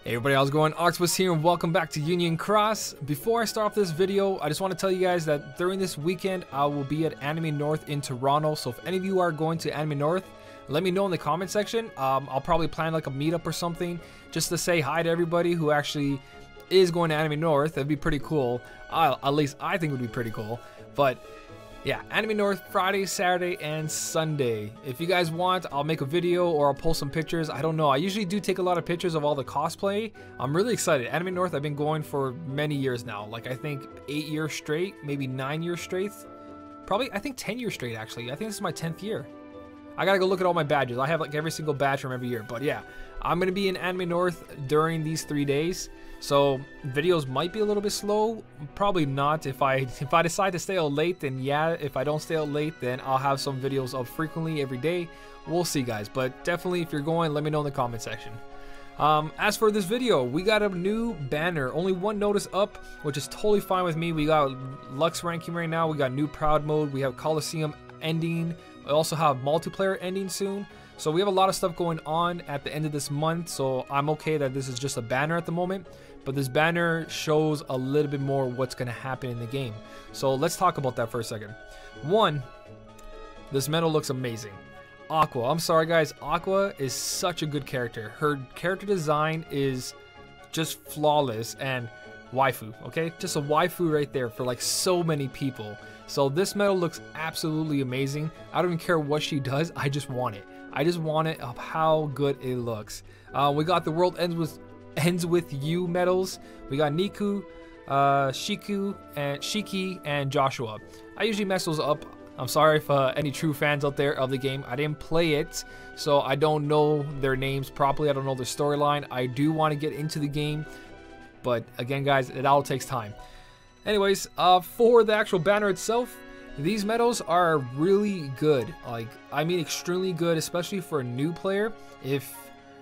Hey everybody, how's it going? Octopus here and welcome back to Union Cross. Before I start off this video, I just want to tell you guys that during this weekend I will be at Anime North in Toronto. So if any of you are going to Anime North, let me know in the comment section. I'll probably plan like a meetup or something just to say hi to everybody who actually is going to Anime North. That'd be pretty cool. At least I think it would be pretty cool. But yeah, Anime North Friday, Saturday, and Sunday. If you guys want, I'll make a video or I'll post some pictures. I don't know. I usually do take a lot of pictures of all the cosplay. I'm really excited. Anime North, I've been going for many years now. Like I think 8 years straight, maybe 9 years straight. Probably, I think 10 years straight actually. I think this is my 10th year. I gotta go look at all my badges. I have like every single badge from every year. But yeah, I'm gonna be in Anime North during these 3 days. So videos might be a little bit slow. Probably not. If I decide to stay out late, then yeah. If I don't stay out late, then I'll have some videos up frequently every day. We'll see, guys. But definitely, if you're going, let me know in the comment section. As for this video, we got a new banner. Only one notice up, which is totally fine with me. We got Lux ranking right now. We got new Proud mode. We have Coliseum ending. We also have multiplayer ending soon. So we have a lot of stuff going on at the end of this month. So I'm okay that this is just a banner at the moment. But this banner shows a little bit more what's going to happen in the game. So let's talk about that for a second. One, this medal looks amazing. Aqua. I'm sorry guys. Aqua is such a good character. Her character design is just flawless and waifu. Okay? Just a waifu right there for like so many people. So this medal looks absolutely amazing. I don't even care what she does. I just want it. I just want it of how good it looks. We got the world ends with you medals. We got Niku, Shiki, and Joshua. I usually mess those up. I'm sorry if any true fans out there of the game. I didn't play it, so I don't know their names properly. I don't know their storyline. I do want to get into the game, but again, guys, it all takes time. Anyways, for the actual banner itself, these medals are really good. Like, I mean extremely good, especially for a new player.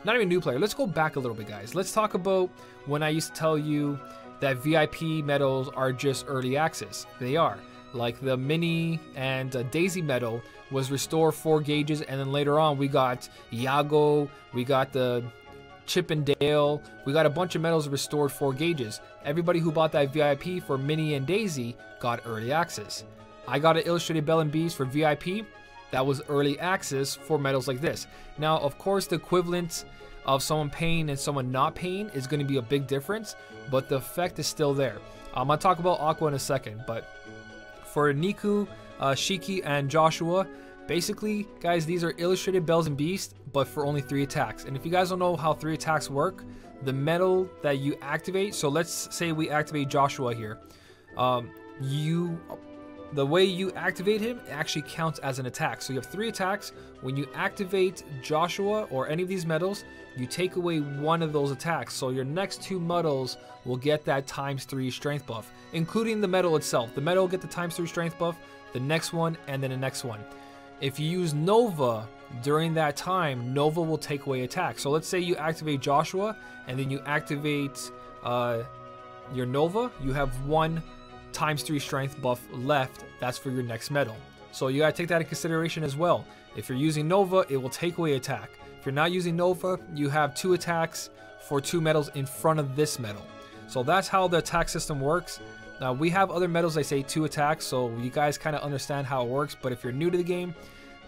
Not even new player. Let's go back a little bit, guys. Let's talk about when I used to tell you that VIP medals are just early access. They are. Like the Mini and Daisy medal was restore 4 gauges, and then later on we got Yago, we got the Chip and Dale, we got a bunch of medals restored 4 gauges. Everybody who bought that VIP for Mini and Daisy got early access. I got an Illustrated Belle and Beast for VIP. That was early access for medals like this. Now, of course, the equivalent of someone paying and someone not paying is going to be a big difference, but the effect is still there. I'm going to talk about Aqua in a second, but for Niku, Shiki, and Joshua, basically, guys, these are Illustrated Bells and Beasts, but for only 3 attacks. And if you guys don't know how 3 attacks work, the medal that you activate, so let's say we activate Joshua here, the way you activate him actually counts as an attack. So you have 3 attacks. When you activate Joshua or any of these medals, you take away one of those attacks. So your next 2 medals will get that ×3 strength buff, including the medal itself. The medal will get the ×3 strength buff, the next one, and then the next one. If you use Nova during that time, Nova will take away attacks. So let's say you activate Joshua and then you activate your Nova. You have 1 ×3 strength buff left. That's for your next medal. So you gotta take that in consideration as well. If you're using Nova, it will take away attack. If you're not using Nova, you have 2 attacks for 2 medals in front of this medal. So that's how the attack system works. Now we have other medals that say 2 attacks, so you guys kind of understand how it works. But if you're new to the game,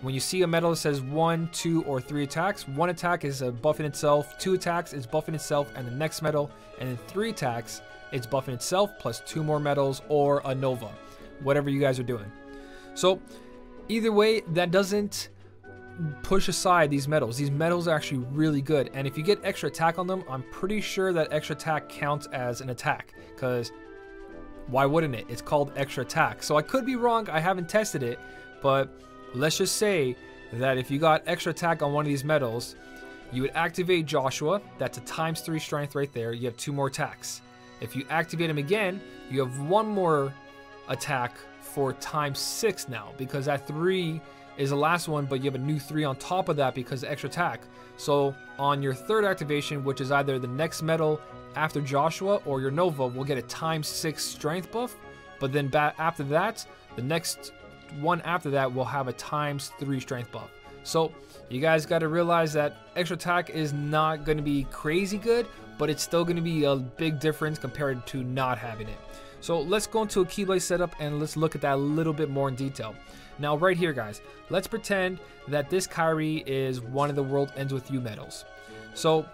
when you see a medal that says 1, 2, or 3 attacks, 1 attack is a buff in itself, 2 attacks is buff in itself and the next medal, and then 3 attacks it's buffing itself plus 2 more medals or a Nova, whatever you guys are doing. So either way, that doesn't push aside these medals. These medals are actually really good, and if you get extra attack on them, I'm pretty sure that extra attack counts as an attack, because why wouldn't it? It's called extra attack. So I could be wrong, I haven't tested it, but let's just say that if you got extra attack on one of these medals, you would activate Joshua. That's a ×3 strength right there. You have 2 more attacks. If you activate him again, you have 1 more attack for ×6 now, because that 3 is the last one, but you have a new 3 on top of that because of extra attack. So on your 3rd activation, which is either the next medal after Joshua or your Nova, will get a ×6 strength buff, but then after that, the next one after that will have a ×3 strength buff. So you guys got to realize that extra attack is not going to be crazy good, but it's still going to be a big difference compared to not having it. So let's go into a Keyblade setup and let's look at that a little bit more in detail. Now right here, guys, let's pretend that this Kairi is one of the World Ends With You medals. So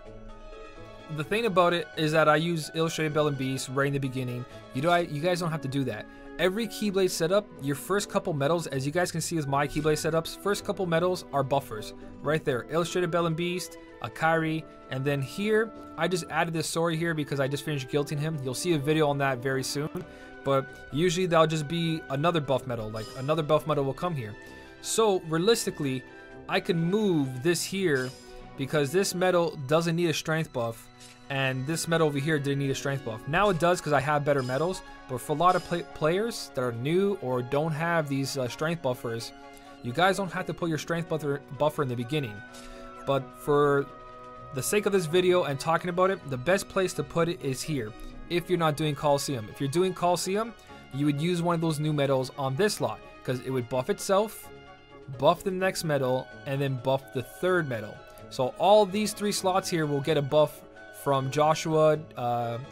the thing about it is that I use Illustrated Bell and Beast right in the beginning. You guys don't have to do that. Every Keyblade setup, your first couple medals, as you guys can see with my Keyblade setups, first couple medals are buffers. Right there, Illustrated Bell and Beast, a Kairi, and then here, I just added this Sori here because I just finished guilting him. You'll see a video on that very soon, but usually that'll just be another buff medal, like another buff medal will come here. So realistically, I can move this here because this medal doesn't need a strength buff, and this medal over here didn't need a strength buff. Now it does because I have better medals, but for a lot of players that are new or don't have these strength buffers, you guys don't have to put your strength buffer in the beginning. But for the sake of this video and talking about it, the best place to put it is here if you're not doing Coliseum. If you're doing Coliseum, you would use one of those new medals on this slot because it would buff itself, buff the next medal, and then buff the third medal. So all these 3 slots here will get a buff from Joshua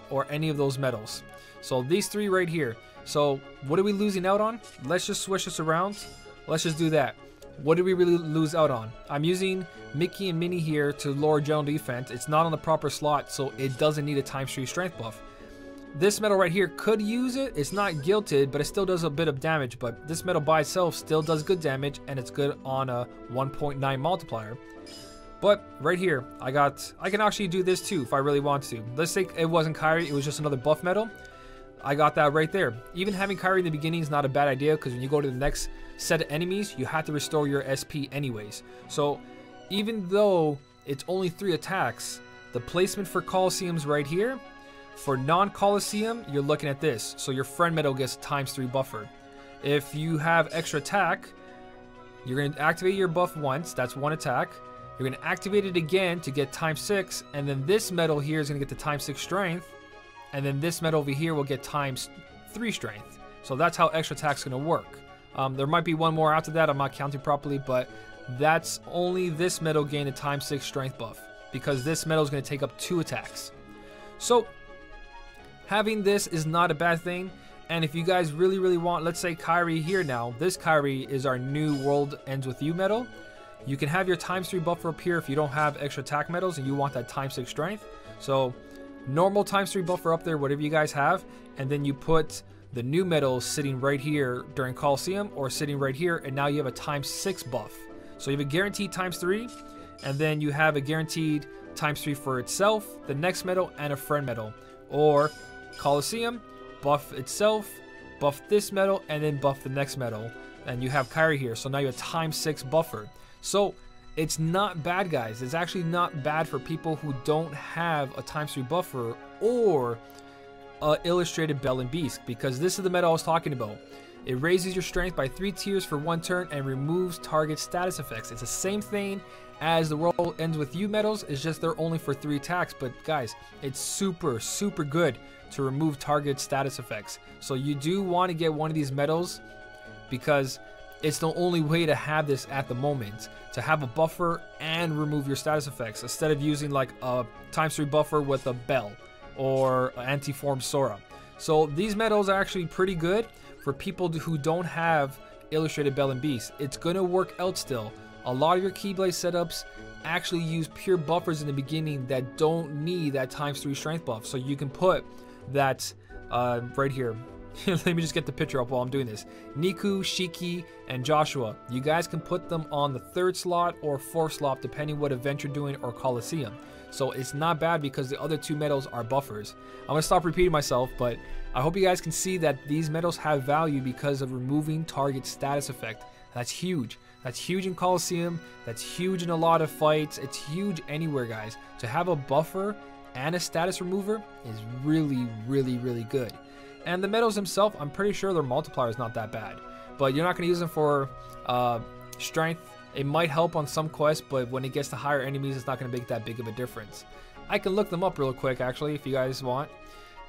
or any of those medals. So these 3 right here. So what are we losing out on? Let's just switch this around. Let's just do that. What did we really lose out on? I'm using Mickey and Minnie here to lower general defense. It's not on the proper slot, so it doesn't need a ×3 strength buff. This medal right here could use it. It's not gilted, but it still does a bit of damage. But this medal by itself still does good damage, and it's good on a 1.9 multiplier. But right here, I can actually do this too if I really want to. Let's say it wasn't Kairi, it was just another buff medal. I got that right there. Even having Kairi in the beginning is not a bad idea because when you go to the next set of enemies, you have to restore your SP anyways. So even though it's only 3 attacks, the placement for Coliseum's right here. For non-Coliseum, you're looking at this. So your friend medal gets ×3 buffer. If you have extra attack, you're going to activate your buff once. That's 1 attack. You're going to activate it again to get ×6. And then this medal here is going to get the ×6 strength. And then this medal over here will get ×3 strength. So that's how extra attack's going to work. There might be one more after that. I'm not counting properly, but that's only this medal gain a ×6 strength buff because this medal is going to take up 2 attacks. So having this is not a bad thing. And if you guys really want, let's say Kairi here now, this Kairi is our new World Ends With You medal. You can have your ×3 buffer up here if you don't have extra attack medals and you want that ×6 strength. So normal ×3 buffer up there, whatever you guys have, and then you put the new medals sitting right here during Coliseum or sitting right here, and now you have a ×6 buff. So you have a guaranteed ×3, and then you have a guaranteed ×3 for itself, the next medal, and a friend medal. Or Coliseum, buff itself, buff this medal, and then buff the next medal. And you have Kairi here, so now you have ×6 buffer. So it's not bad, guys. It's actually not bad for people who don't have a ×3 buffer or Illustrated Bell and Beast, because this is the medal I was talking about. It raises your strength by 3 tiers for 1 turn and removes target status effects. It's the same thing as the World Ends With You medals. It's just they're only for 3 attacks, but guys, it's super good to remove target status effects. So you do want to get one of these medals because it's the only way to have this at the moment, to have a buffer and remove your status effects instead of using like a ×3 buffer with a bell or anti-form Sora. So these medals are actually pretty good for people who don't have Illustrated Bell and Beast. It's going to work out still. A lot of your Keyblade setups actually use pure buffers in the beginning that don't need that ×3 strength buff. So you can put that right here. Let me just get the picture up while I'm doing this. Niku, Shiki, and Joshua. You guys can put them on the 3rd slot or 4th slot depending what event you're doing or Coliseum. So it's not bad because the other 2 medals are buffers. I'm going to stop repeating myself, but I hope you guys can see that these medals have value because of removing target status effect. That's huge. That's huge in Coliseum. That's huge in a lot of fights. It's huge anywhere, guys. To have a buffer and a status remover is really good. And the medals themselves, I'm pretty sure their multiplier is not that bad. But you're not going to use them for strength. It might help on some quests, but when it gets to higher enemies, it's not going to make that big of a difference. I can look them up real quick, actually, if you guys want.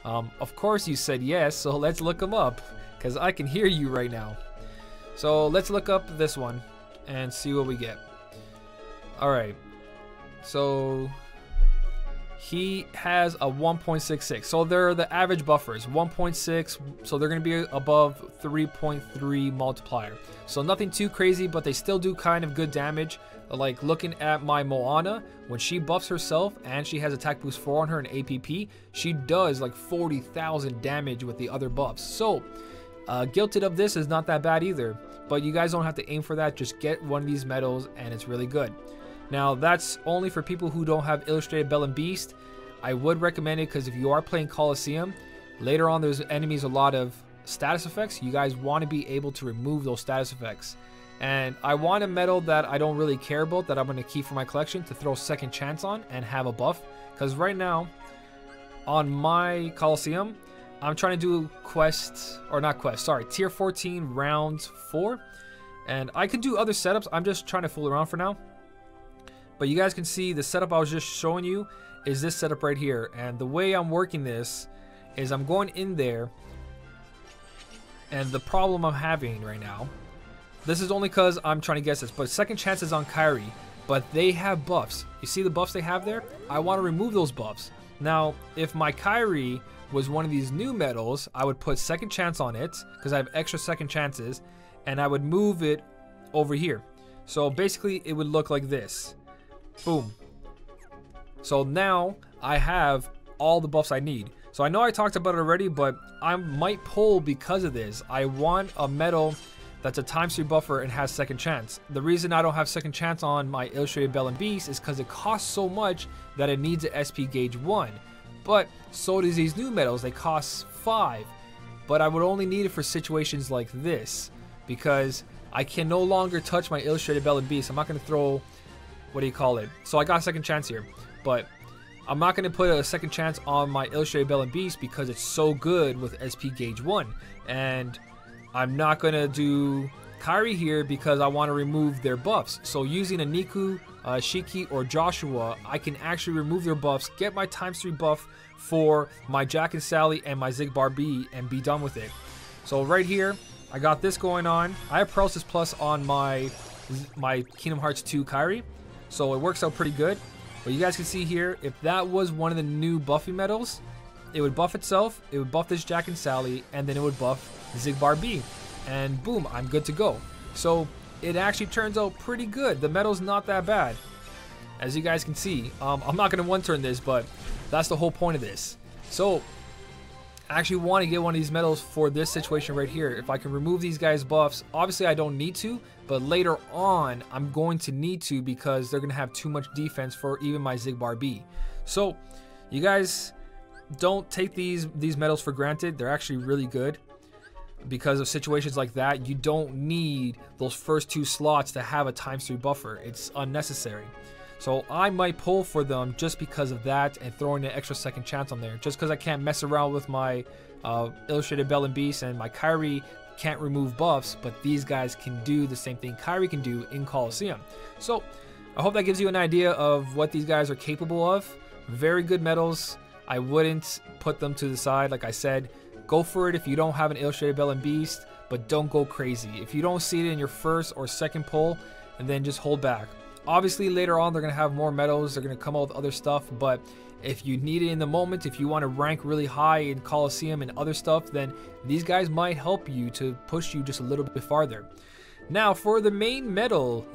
Of course you said yes, so let's look them up, because I can hear you right now. So let's look up this one and see what we get. Alright. So he has a 1.66. So they're the average buffers, 1.6. So they're going to be above 3.3 multiplier. So nothing too crazy, but they still do kind of good damage. Like looking at my Moana, when she buffs herself and she has attack boost 4 on her and APP, she does like 40,000 damage with the other buffs. So Gilted of this is not that bad either, but you guys don't have to aim for that. Just get one of these medals and it's really good. Now that's only for people who don't have Illustrated Bell and Beast. I would recommend it because if you are playing Coliseum, later on there's enemies a lot of status effects. You guys want to be able to remove those status effects. And I want a medal that I don't really care about, that I'm going to keep for my collection to throw second chance on and have a buff. Because right now, on my Coliseum, I'm trying to do tier 14 round 4. And I can do other setups. I'm just trying to fool around for now. But you guys can see the setup I was just showing you is this setup right here. And the way I'm working this is I'm going in there. And the problem I'm having right now, this is only because I'm trying to guess this, but second chance is on Kyrie, but they have buffs. You see the buffs they have there? I want to remove those buffs. Now, if my Kyrie was one of these new medals, I would put second chance on it because I have extra second chances, and I would move it over here. So basically, it would look like this. Boom. So now I have all the buffs I need. So I know I talked about it already, but I might pull because of this. I want a medal that's a ×3 buffer and has second chance. The reason I don't have second chance on my Illustrated Bell and Beast is because it costs so much that it needs an SP gauge 1. But so does these new medals, they cost 5. But I would only need it for situations like this, because I can no longer touch my Illustrated Bell and Beast. I'm not going to throw, what do you call it? So I got a second chance here, but I'm not going to put a second chance on my Illustrated Bell and Beast because it's so good with SP gauge 1. And I'm not going to do Kyrie here because I want to remove their buffs. So using a Niku, Shiki, or Joshua, I can actually remove their buffs, get my ×3 buff for my Jack and Sally and my Zigbar B, and be done with it. So right here, I got this going on. I have Paralysis Plus on my Kingdom Hearts 2 Kyrie, so it works out pretty good. But you guys can see here, if that was one of the new Buffy medals, it would buff itself, it would buff this Jack and Sally, and then it would buff Zigbar B, and boom, I'm good to go. So it actually turns out pretty good. The medal's not that bad, as you guys can see. I'm not going to one-turn this, but that's the whole point of this. So I actually want to get one of these medals for this situation right here. If I can remove these guys' buffs, obviously I don't need to, but later on I'm going to need to because they're going to have too much defense for even my Zigbar B. So you guys don't take these medals for granted. They're actually really good. Because of situations like that, you don't need those first 2 slots to have a ×3 buffer. It's unnecessary. So I might pull for them just because of that and throwing an extra second chance on there. Just because I can't mess around with my Illustrated Bell and Beast, and my Kyrie can't remove buffs, but these guys can do the same thing Kyrie can do in Coliseum. So I hope that gives you an idea of what these guys are capable of. Very good medals. I wouldn't put them to the side, like I said. Go for it if you don't have an Illustrated Bell and Beast, but don't go crazy. If you don't see it in your first or second pull, and then just hold back. Obviously, later on, they're going to have more medals. They're going to come out with other stuff, but if you need it in the moment, if you want to rank really high in Coliseum and other stuff, then these guys might help you to push you just a little bit farther. Now, for the main medal,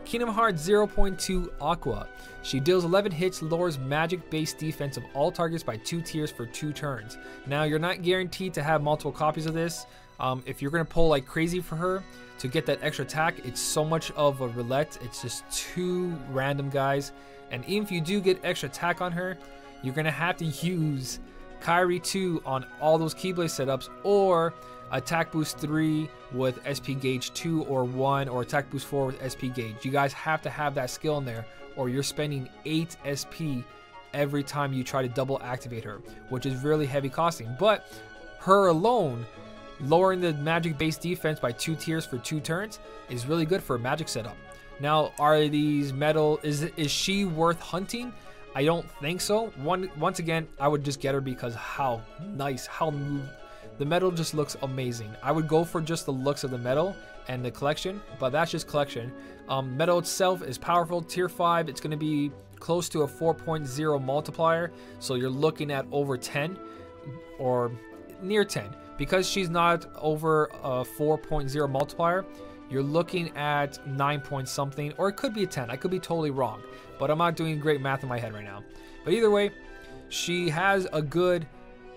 Kingdom Hearts 0.2 Aqua. She deals 11 hits, lowers magic-based defense of all targets by 2 tiers for 2 turns. Now, you're not guaranteed to have multiple copies of this. If you're going to pull like crazy for her to get that extra attack, it's so much of a roulette. It's just 2 random guys. And even if you do get extra attack on her, you're going to have to use Kyrie 2 on all those Keyblade setups, or attack boost 3 with SP gauge 2 or 1, or attack boost 4 with SP gauge. You guys have to have that skill in there, or you're spending 8 SP every time you try to double activate her, which is really heavy costing. But her alone, lowering the magic base defense by 2 tiers for 2 turns is really good for a magic setup. Now, are these medal, is she worth hunting? I don't think so. Once again, I would just get her because how nice, how the metal just looks amazing. I would go for just the looks of the metal and the collection, but that's just collection. Metal itself is powerful, tier 5. It's going to be close to a 4.0 multiplier, so you're looking at over 10 or near 10. Because she's not over a 4.0 multiplier, you're looking at 9 point something, or it could be a 10. I could be totally wrong, but I'm not doing great math in my head right now. But either way, she has a good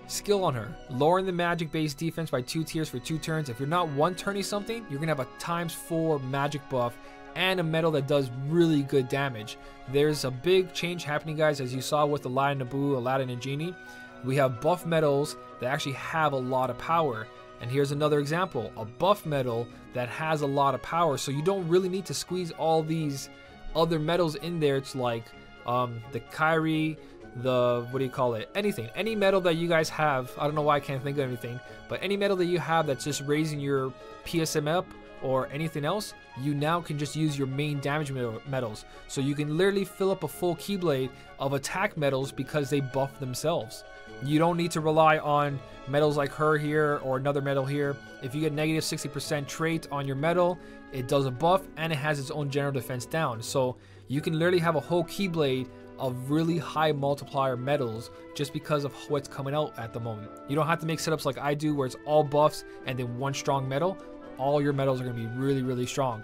skill on her, lowering the magic based defense by 2 tiers for 2 turns. If you're not one turning something, you're gonna have a ×4 magic buff and a metal that does really good damage. There's a big change happening, guys, as you saw with Aladdin, Naboo, Aladdin, and Genie. We have buff metals that actually have a lot of power. And here's another example, a buff metal that has a lot of power. So you don't really need to squeeze all these other metals in there. It's like the Kyrie, the, what do you call it? Anything, any metal that you guys have. I don't know why I can't think of anything, but any metal that you have that's just raising your PSM up or anything else, you now can just use your main damage metals. So you can literally fill up a full Keyblade of attack metals because they buff themselves. You don't need to rely on metals like her here or another metal here. If you get negative 60% trait on your metal, it does a buff and it has its own general defense down. So you can literally have a whole Keyblade of really high multiplier metals just because of what's coming out at the moment. You don't have to make setups like I do where it's all buffs and then one strong metal. All your metals are going to be really, really strong.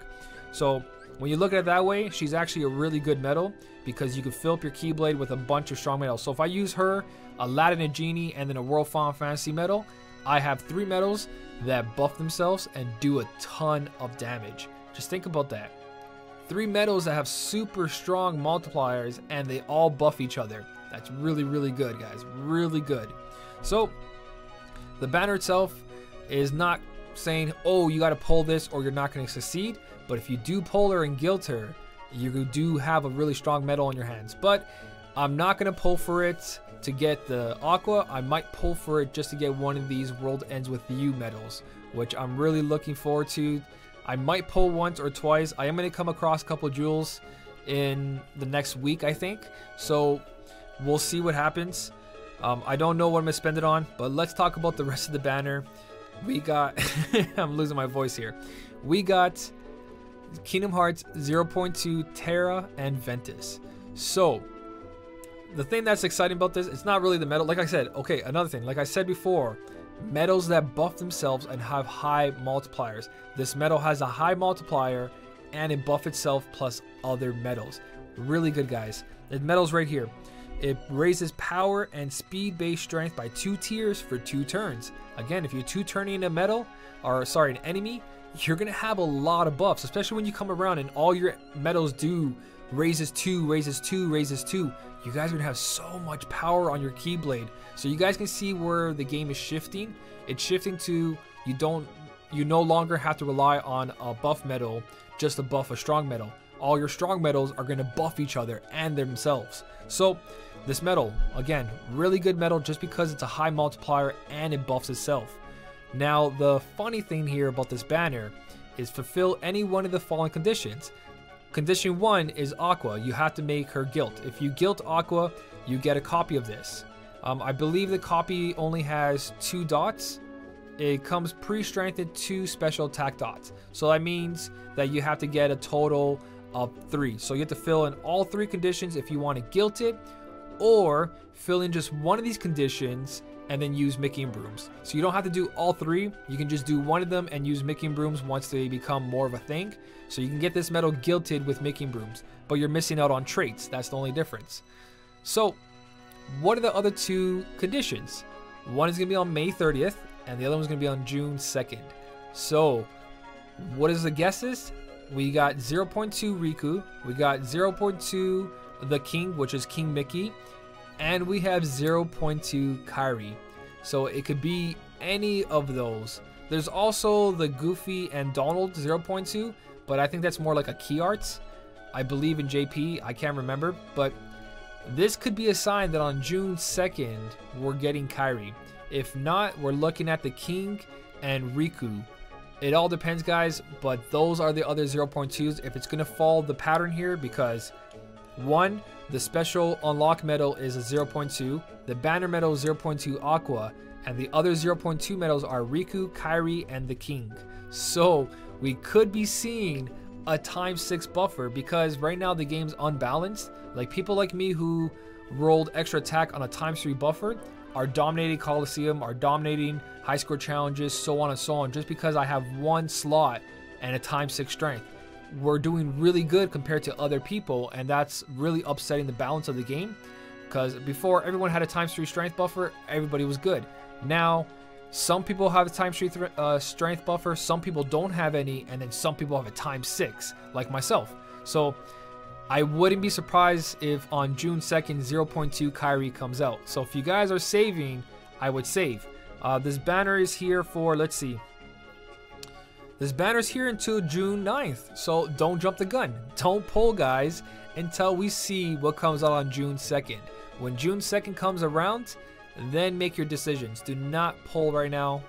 So when you look at it that way, she's actually a really good metal because you can fill up your Keyblade with a bunch of strong metals. So if I use her, Aladdin, and Genie, and then a World Final Fantasy metal, I have 3 metals that buff themselves and do a ton of damage. Just think about that. 3 metals that have super strong multipliers and they all buff each other. That's really, really good, guys. Really good. So the banner itself is not saying, oh, you got to pull this or you're not going to succeed. But if you do pull her and guilt her, you do have a really strong metal in your hands. But I'm not going to pull for it to get the Aqua. I might pull for it just to get one of these World Ends With You medals, which I'm really looking forward to. I might pull once or twice. I am going to come across a couple jewels in the next week, I think. So we'll see what happens. I don't know what I'm going to spend it on, but let's talk about the rest of the banner. We got, I'm losing my voice here. We got Kingdom Hearts 0.2 Terra and Ventus. So the thing that's exciting about this, it's not really the metal. Like I said, okay, another thing, like I said before, metals that buff themselves and have high multipliers. This metal has a high multiplier and it buff itself plus other metals. Really good, guys. The metal's right here. It raises power and speed-based strength by 2 tiers for 2 turns. Again, if you're 2 turning a metal, or sorry, an enemy, you're gonna have a lot of buffs, especially when you come around and all your metals do raises 2, raises 2, raises 2. You guys are gonna have so much power on your Keyblade. So you guys can see where the game is shifting. It's shifting to you no longer have to rely on a buff metal just to buff a strong metal. All your strong metals are gonna buff each other and themselves. So this metal, again, really good metal just because it's a high multiplier and it buffs itself. Now, the funny thing here about this banner is fulfill any one of the following conditions. Condition 1 is Aqua. You have to make her guilt. If you guilt Aqua, you get a copy of this. I believe the copy only has 2 dots. It comes pre-strengthened 2 special attack dots. So that means that you have to get a total of 3. So you have to fill in all 3 conditions if you want to guilt it, or fill in just one of these conditions and then use Mickey and Brooms. So you don't have to do all 3. You can just do one of them and use Mickey and Brooms once they become more of a thing. So you can get this metal guilted with Mickey and Brooms, but you're missing out on traits. That's the only difference. So what are the other 2 conditions? One is going to be on May 30th and the other one's going to be on June 2nd. So what is the guesses? We got 0.2 Riku, we got 0.2 the King, which is King Mickey, and we have 0.2 Kyrie. So it could be any of those. There's also the Goofy and Donald 0.2, but I think that's more like a key arts. I believe in JP, I can't remember, but this could be a sign that on June 2nd, we're getting Kyrie. If not, we're looking at the King and Riku. It all depends, guys, but those are the other 0.2s. If it's going to follow the pattern here, because 1, The special unlock medal is a 0.2. The banner medal is 0.2 Aqua. And the other 0.2 medals are Riku, Kairi, and the King. So we could be seeing a ×6 buffer because right now the game's unbalanced. Like people like me who rolled extra attack on a ×3 buffer are dominating Coliseum, are dominating high score challenges, so on and so on, just because I have one slot and a ×6 strength. We're doing really good compared to other people, and that's really upsetting the balance of the game, because before everyone had a ×3 strength buffer, everybody was good. Now some people have a ×3 strength buffer, some people don't have any, and then some people have a ×6 like myself. So I wouldn't be surprised if on June 2nd 0.2 Kairi comes out. So if you guys are saving, I would save. This banner is here for, let's see, this banner's here until June 9th, so don't jump the gun. Don't pull, guys, until we see what comes out on June 2nd. When June 2nd comes around, then make your decisions. Do not pull right now.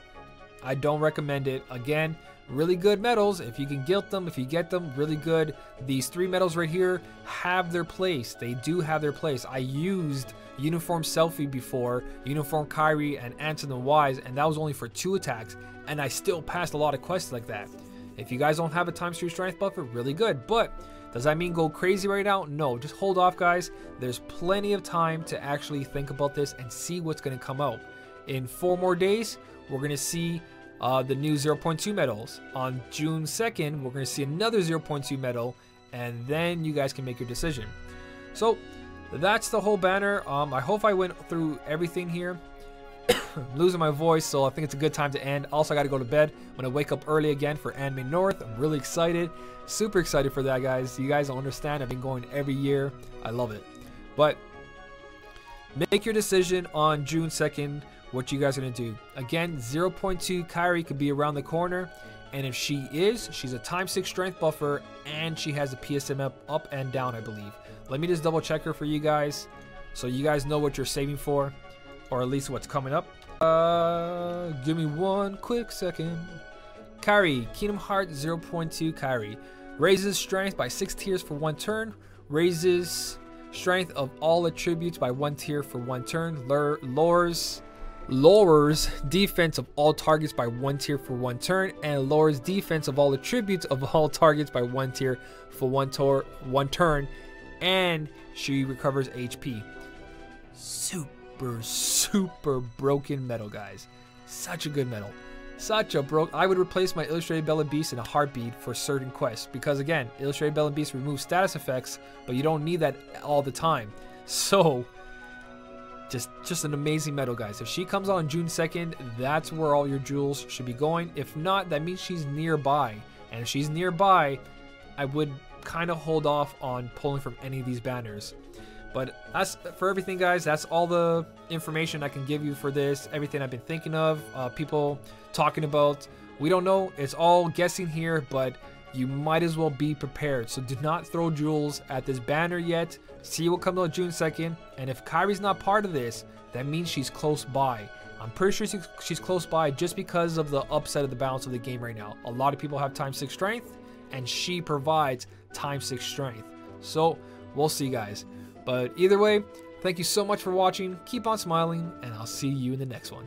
I don't recommend it. Again, really good medals. If you can guilt them, if you get them, really good. These 3 medals right here have their place. They do have their place. I used Uniform Selfie before, Uniform Kairi and Answer the Wise, and that was only for 2 attacks, and I still passed a lot of quests like that. If you guys don't have a ×3 strength buffer, really good. But does that mean go crazy right now? No, just hold off, guys. There's plenty of time to actually think about this and see what's going to come out. In 4 more days, we're going to see the new 0.2 medals. On June 2nd, we're going to see another 0.2 medal, and then you guys can make your decision. So that's the whole banner. I hope I went through everything here. I'm losing my voice, so I think it's a good time to end. Also, I got to go to bed. I'm going to wake up early again for Anime North. I'm really excited. Super excited for that, guys. You guys don't understand. I've been going every year. I love it. But make your decision on June 2nd, what you guys are going to do. Again, 0.2 Kairi could be around the corner. And if she is, she's a ×6 strength buffer, and she has a PSM up and down, I believe. Let me just double check her for you guys, so you guys know what you're saving for, or at least what's coming up. Give me one quick second. Kairi, Kingdom Hearts 0.2 Kairi. Raises strength by 6 tiers for 1 turn. Raises strength of all attributes by 1 tier for 1 turn. Lowers defense of all targets by 1 tier for 1 turn, and lowers defense of all attributes of all targets by 1 tier for 1 turn, and she recovers HP. Super broken medal, guys. Such a good medal. I would replace my Illustrated Belle and Beast in a heartbeat for certain quests, because again, Illustrated Belle and Beast removes status effects, but you don't need that all the time. So just an amazing medal, guys. If she comes on June 2nd, that's where all your jewels should be going. If not, that means she's nearby, and if she's nearby, I would kind of hold off on pulling from any of these banners. But that's for everything, guys. That's all the information I can give you for this. Everything I've been thinking of, people talking about. We don't know. It's all guessing here, but you might as well be prepared. So do not throw jewels at this banner yet. See what comes out June 2nd. And if Kairi's not part of this, that means she's close by. I'm pretty sure she's close by just because of the upset of the balance of the game right now. A lot of people have ×6 strength, and she provides ×6 strength. So we'll see, guys. But either way, thank you so much for watching. Keep on smiling, and I'll see you in the next one.